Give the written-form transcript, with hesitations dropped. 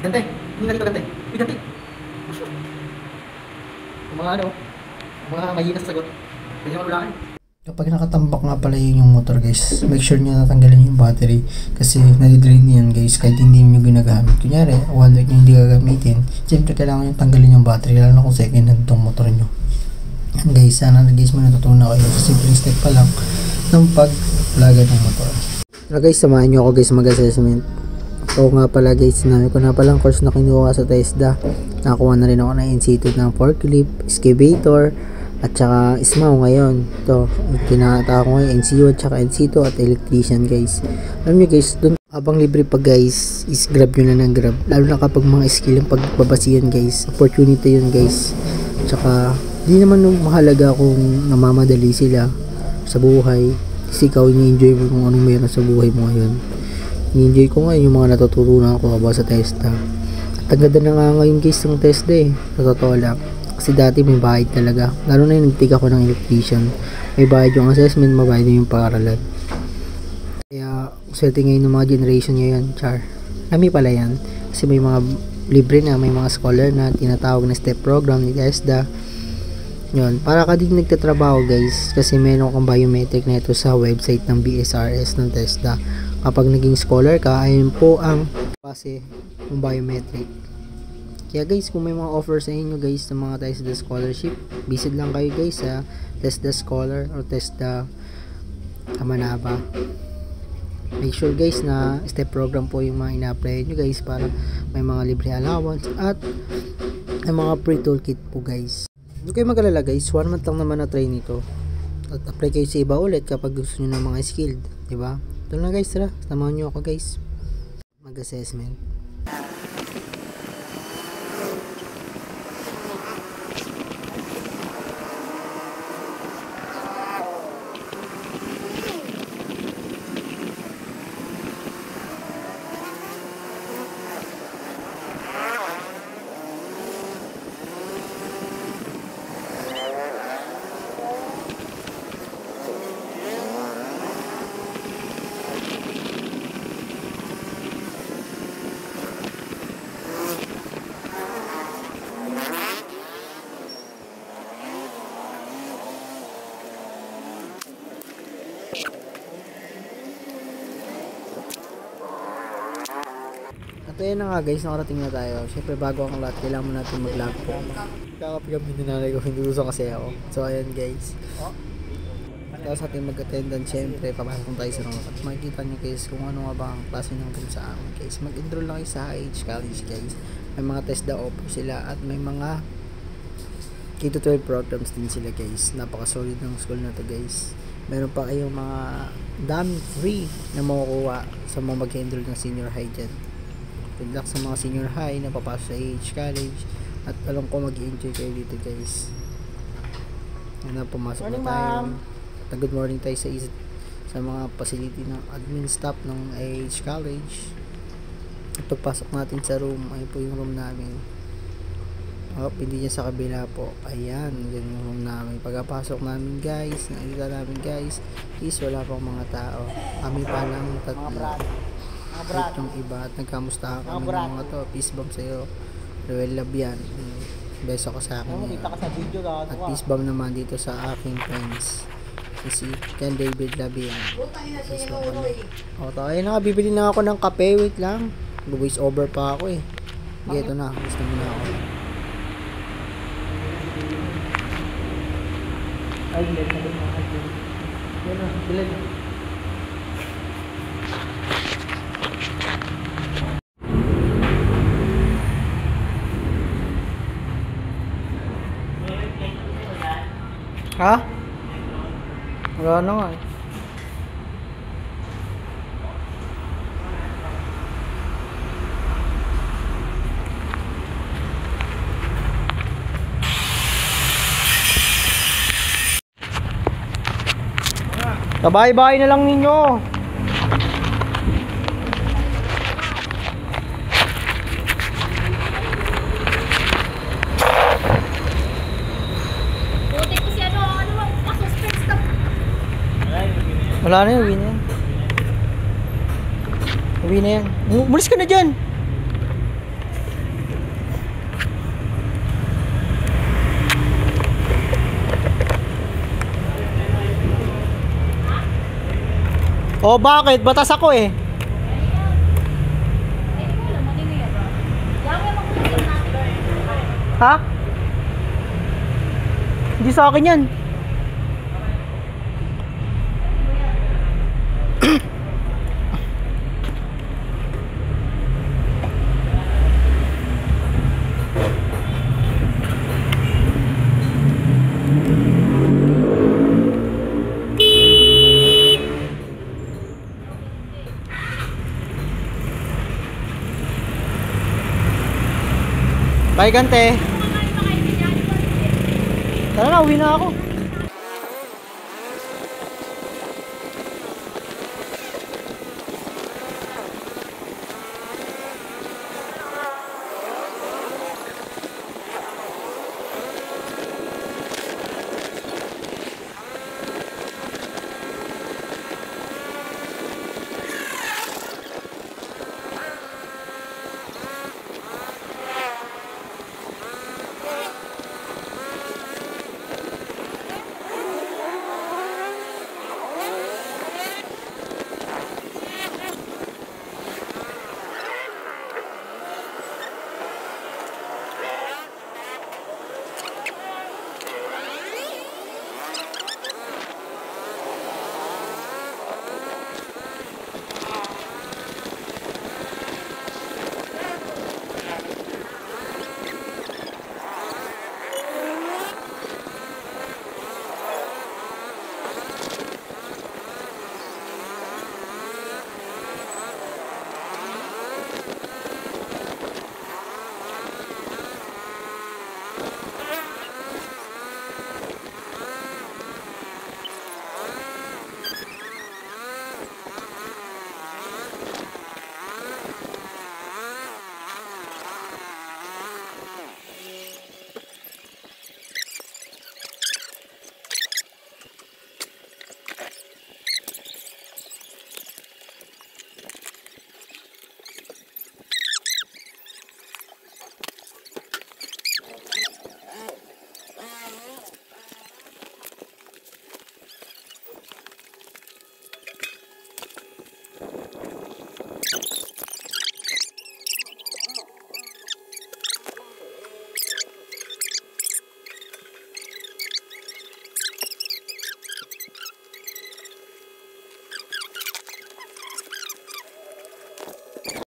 Gante. Hindi na dito gante. Uy, gante. Mga ano, mga mahina sa sagot. Pwede naman ulangan. Kapag nakatambak nga pala yung motor guys, make sure nyo natanggalin yung battery kasi nadidrain yan guys kahit hindi nyo ginagamit. Kunyari, one week nyo hindi gagamitin, siyempre kailangan nyo tanggalin yung battery lalo na kung second hand itong motor nyo. Yan guys, sana guys may natutunan kayo sa simple step pa lang ng paglaga ng motor. So guys, samahan nyo ako guys mag-assessment. So nga pala guys, sinabi ko na palang course na kinuha sa TESDA. Nakakuha na rin ako ng Institute ng forklift, excavator, at saka ISMAW ngayon. Ito, kinakata ko ngayon NCU at saka NC2 at electrician guys. Alam nyo guys, dun habang libre pa guys, is grab nyo na ng grab. Lalo na kapag mga skill yung pagbabasihan guys. Opportunity yun guys. Tsaka, di naman mahalaga kung namamadali sila sa buhay. Kasi ikaw ini-enjoy mo kung anong meron sa buhay mo ngayon. Ini-enjoy ko ngayon yung mga natutunan ko about sa TESDA. At ang ganda na nga ngayon guys ng TESDA eh. Sa totoo lang. Kasi dati may bayad talaga. Lalo na yung nagtig ako ng electrician. May bayad yung assessment, mabayad yung pag-aralan. Kaya, swerte ngayon ng mga generation ngayon, char. Kami pala yan. Kasi may mga libre na, may mga scholar na tinatawag na STEP program ni TESDA. Yun, para ka din nagtatrabaho guys. Kasi meron kang biometric na ito sa website ng BSRS ng TESDA. Kapag naging scholar ka, ayun po ang base ng biometric. Kaya guys, kung may mga offer sa inyo guys ng mga TESDA scholarship, visit lang kayo guys sa TESDA Scholar o TESDA Kamanaba. Make sure guys na step program po yung mga ina-apply nyo guys para may mga libre allowance at may mga free toolkit po guys. Hindi kayo mag-alala guys, 1 month lang naman na try nito. At apply kayo sa iba ulit kapag gusto nyo ng mga skilled, diba? Ito na guys, tara, samahan nyo ako guys mag-assessment. At ayan na nga guys, nakarating na tayo. Siyempre bago ang lahat, kailangan mo natin mag-log po. Kakapigam din nanay ko, hindi gusto kasi ako. So ayan guys. Tapos ating mag-attendance, siyempre papasok tayo sa room. At makikita nyo guys kung ano nga ba ang klase ng room sa amin guys. Mag-enroll lang kayo sa IH College guys. May mga TESDA offer sila at may mga K-12 programs din sila guys. Napaka-solid ng school na to guys. Meron pa kayong mga daming free na makukuha sa mga mag-enroll ng senior high dyan. Good luck sa mga senior high na papasok sa IH College at alam ko mag-enjoy kayo dito guys. Ano, pumasok na tayo. Good morning tayo sa mga facility ng admin staff ng IH College. At pagpasok natin sa room, ayun po yung room namin. Hindi niya sa kabila po. Ayan, yan yung room namin. Pagkapasok namin guys, nakikita namin guys, is wala pang mga tao. Kami pa lang tatlo. At yung iba at nagkamusta kami ng mga to. Peace bomb sa'yo, Ruel Labian. Beso ka sa akin at peace bomb naman dito sa aking friends si Ken David Labian. Peace bomb kami. Ayun na, bibili na ako ng kape. Wait lang, voice over pa ako eh. Ito na, gusto mo na ako. Ay, bilis na din mga kape. Yan na, bilis na. Ha? Wala na nga eh. Sabay-bay na lang ninyo. Wala na yun, uwi na yan. Uwi na yan. Mulis ka na dyan. O bakit? Batas ako eh. Ha? Hindi sa akin yan. Bye, Gante. Tara na, uwi na ako.